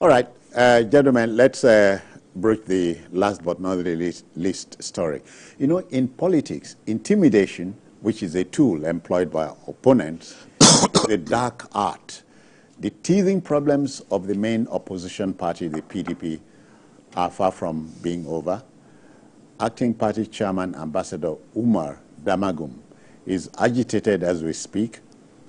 All right, gentlemen, let's broach the last but not the least story. You know, in politics, intimidation, which is a tool employed by opponents, is a dark art. The teething problems of the main opposition party, the PDP, are far from being over. Acting Party Chairman Ambassador Umar Damagum is agitated as we speak,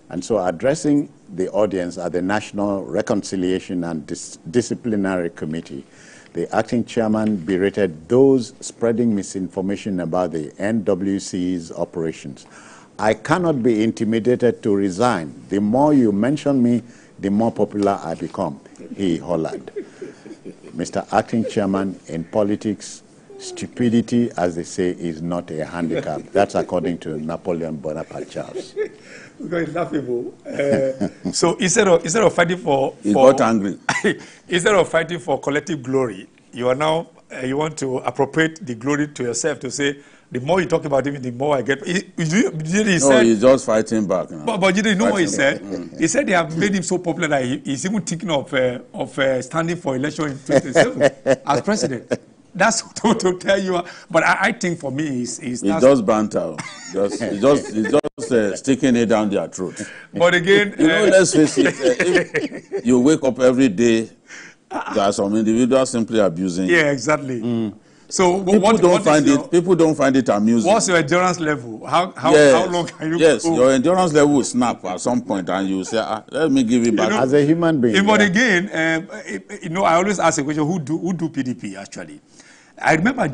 and so addressing the audience at the National Reconciliation and Disciplinary Committee, the acting chairman berated those spreading misinformation about the NWC's operations. I cannot be intimidated to resign. The more you mention me, the more popular I become, he hollered. Mr. Acting Chairman, in politics, stupidity, as they say, is not a handicap. That's according to Napoleon Bonaparte Charles. It's laughable. So instead of fighting for he got angry. Instead of fighting for collective glory, you are now you want to appropriate the glory to yourself to say the more you talk about him, the more I get. He's just fighting back. But you didn't know what he said. He said they have made him so popular that he's even thinking of standing for election in 2027 as president. That's to tell you. But I think for me, he's just banter. He's just sticking it down their throat. But again, let's face it. If you wake up every day, there are some individuals simply abusing. Yeah, exactly. So people don't find it amusing. What's your endurance level? How long can you? Yes, your endurance level will snap at some point, and you say, "Let me give it back." As a human being. But again, I always ask a question: Who do PDP actually? I remember,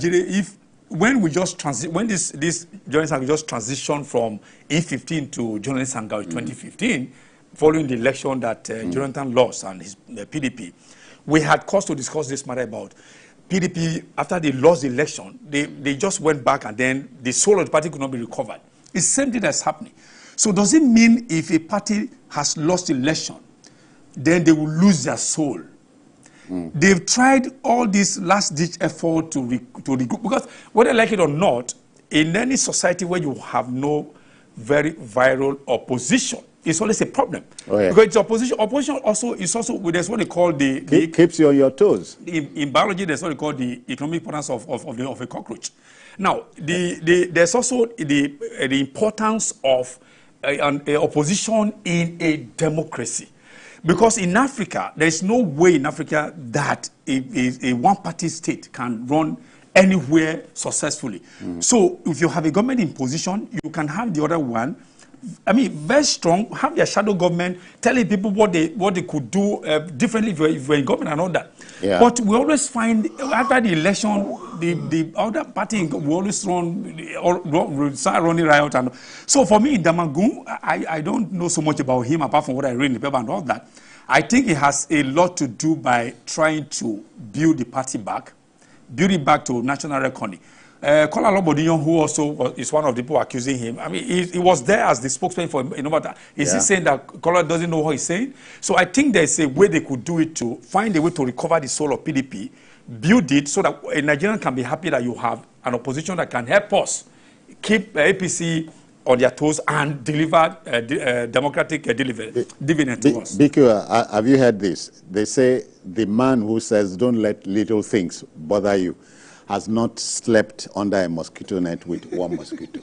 when we just this journalist Hangout just transitioned from E15 to journalist Hangout in 2015, following the election that Jonathan lost and the PDP, we had cause to discuss this matter about PDP. After they lost the election, they just went back, and then the soul of the party could not be recovered. It's the same thing that's happening. So does it mean if a party has lost the election, then they will lose their soul? They've tried all this last-ditch effort to regroup, because whether like it or not, in any society where you have no very viral opposition, it's always a problem. Oh, yeah. Because it's opposition also is also there's what they call the keeps you on your toes. In biology, there's what they call the economic importance of a cockroach. Now, there's also the importance of an opposition in a democracy. Because in Africa, there's no way in Africa that a one-party state can run anywhere successfully. So if you have a government in position, you can have the other one, very strong, have their shadow government, telling people what they could do differently if we're in government and all that. Yeah. But we always find, after the election, the other party will always start running riot. And so for me, Damagum, I don't know so much about him apart from what I read in the paper and all that. I think it has a lot to do by trying to build the party back, build it back to national reckoning. Kola Lobodiyon, who also is one of the people accusing him, he was there as the spokesman for Innovata. Is he saying that Kola doesn't know what he's saying? So I think there's a way they could do it to find a way to recover the soul of PDP, build it so that a Nigerian can be happy that you have an opposition that can help us keep APC on their toes and deliver democratic dividend to us. BQ, have you heard this? They say the man who says don't let little things bother you has not slept under a mosquito net with one mosquito.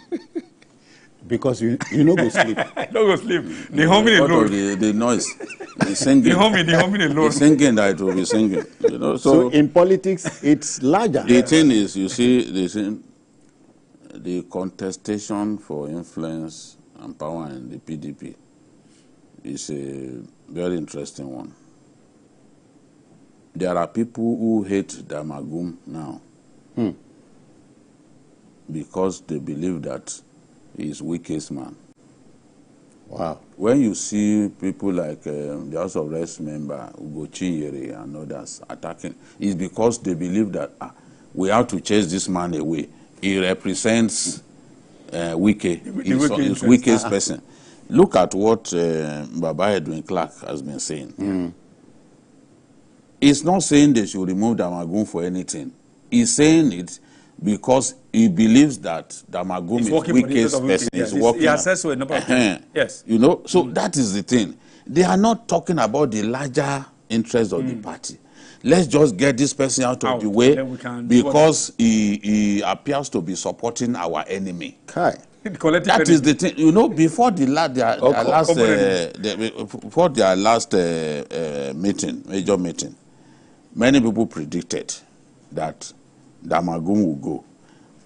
Because you no go sleep. I don't go sleep. The humming alone. The noise. The singing. The humming alone. The singing that it will be singing. So in politics, it's larger. The thing is, you see, the contestation for influence and power in the PDP is a very interesting one. There are people who hate Damagum now because they believe that he is weakest man. Wow. When you see people like the House of Reps member, Ugo Chinyere and others attacking, it's because they believe that we have to chase this man away. He represents his weakest person. Look at what Baba Edwin Clark has been saying. He's not saying they should remove Damagum for anything. He's saying it because he believes that Damagum is the weakest person. He's working. He has said so a number of times. Yes. You know, so that is the thing. They are not talking about the larger interest of the party. Let's just get this person out of the way because he appears to be supporting our enemy. Kai. That is the thing. You know, before their last major meeting, many people predicted that Damagum will go.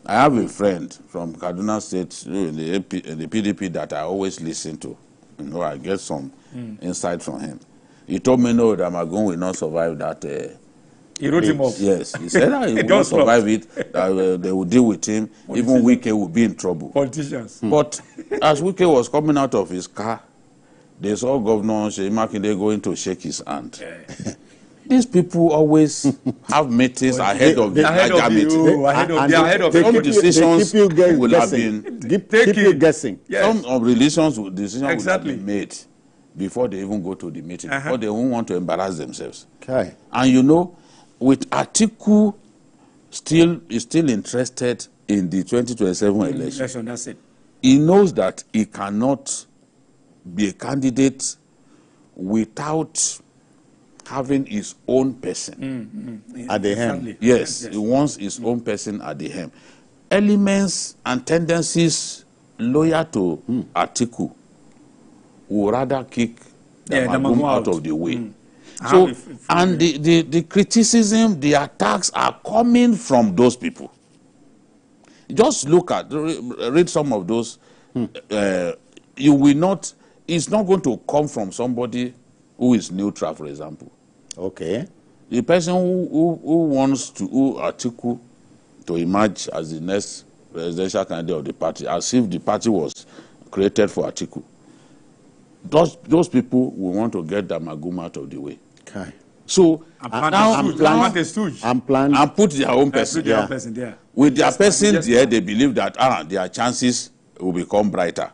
I have a friend from Kaduna State in the PDP that I always listen to. You know, I get some insight from him. He told me, no, Damagum will not survive that. He wrote him off. Yes, he said that he will not survive it. They will deal with him. Even Wike will be in trouble. Politicians. But as Wike was coming out of his car, they saw Governor Seyi Makinde going to shake his hand. These people always have meetings ahead of the larger meeting. Some decisions will have been keep you guessing. Some of decisions will have been made before they even go to the meeting, because they won't want to embarrass themselves. Okay. And you know, with Atiku is still interested in the 2027 election. That's it. He knows that he cannot be a candidate without having his own person at the helm. Yes, he wants his own person at the helm. Elements and tendencies loyal to Atiku would rather kick Damagum out of the way. So, and the criticism, the attacks are coming from those people. Just look at, read some of those. You will not, it's not going to come from somebody who is neutral, for example. Okay. The person who wants to, Atiku to emerge as the next presidential candidate of the party, as if the party was created for Atiku. Those people will want to get Damagum out of the way. Okay. So and put their own person there. With their person there, they believe that their chances will become brighter.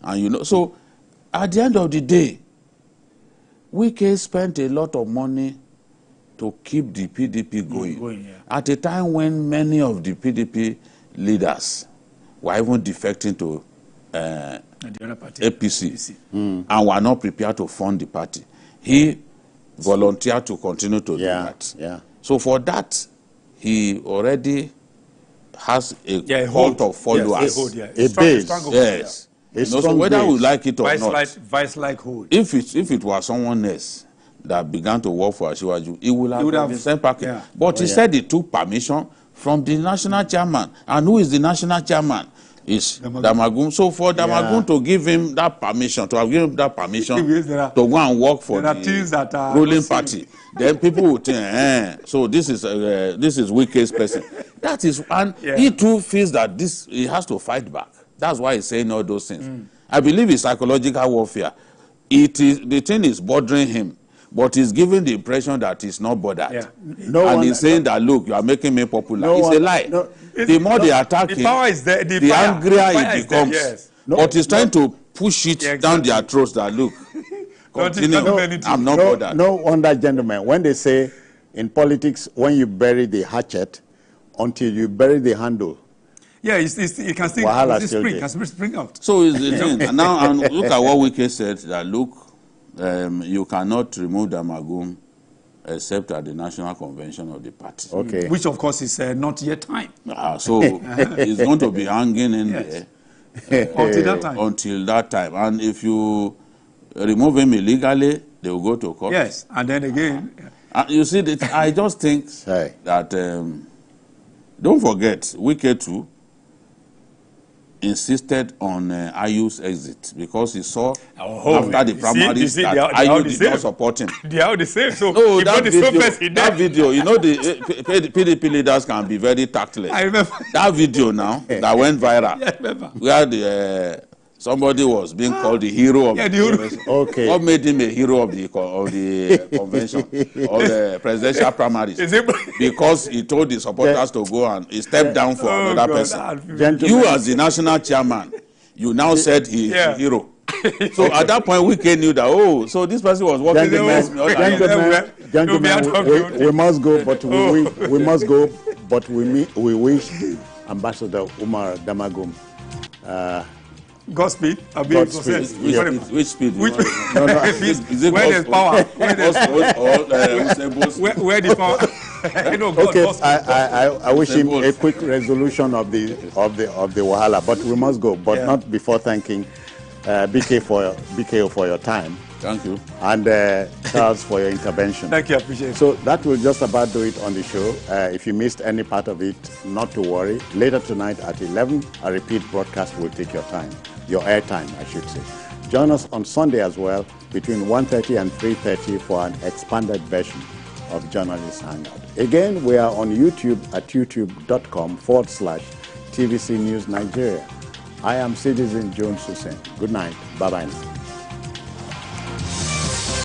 And you know, so at the end of the day, Wike spent a lot of money to keep the PDP going. At a time when many of the PDP leaders were even defecting to APC and were not prepared to fund the party. He volunteered to continue to do that. So for that, he already has a cult of followers. A base. Yes. You know, so whether we like it or not, vice-like hold. If it was someone else that began to work for Asiwaju, he would have been sent back. But he said he took permission from the national chairman. And who is the national chairman? Is Damagum. So for Damagum to give him that permission, to have given him that permission to go and work for the ruling party, then people will think, so this is Wike's person. That is, and he too feels that he has to fight back. That's why he's saying all those things. I believe it's psychological warfare. The thing is bothering him, but he's giving the impression that he's not bothered. He's saying that, look, you are making me popular. It's a lie. The more they attack him, the angrier he becomes. But he's trying to push it down their throats that, look, continue, I'm not bothered. No wonder, gentlemen, when they say in politics, when you bury the hatchet, until you bury the handle, it can still spring out. So is the thing. And now and look at what Wike said, that look, you cannot remove Damagum except at the national convention of the party. Okay. Which of course is not yet time. So it's going to be hanging in there until that time. And if you remove him illegally, they will go to court. Yes, and then again. You see, I just think that don't forget, Wike too insisted on Ayu's exit because he saw after the primaries that Ayu did not support him. They are the same. So no, that video, you know, the PDP leaders can be very tactless. I remember that video now that went viral. I remember. Where somebody was being called the hero of the convention. Okay. What made him a hero of the convention or the presidential primaries? Because he told the supporters to go and he stepped down for another person. You as the national chairman, you now said he's a hero. So at that point, Wike knew that, so this person was working against me. Gentlemen, we must go, but we must go, but we wish Ambassador Umar Damagum Godspeed. Godspeed. Which speed? Which No, no. Is it where there's power? Where Where the power? No, God, Okay, Godspeed. I wish him a quick resolution of the wahala, but we must go. But not before thanking BKO for your time. Thank you. And Charles for your intervention. Thank you, I appreciate it. So that will just about do it on the show. If you missed any part of it, not to worry. Later tonight at 11, a repeat broadcast will take your time, your airtime, I should say. Join us on Sunday as well, between 1:30 and 3:30 for an expanded version of Journalist Hangout. Again, we are on YouTube at youtube.com/TVC News Nigeria. I am Citizen Jones Hussein. Good night. Bye-bye now.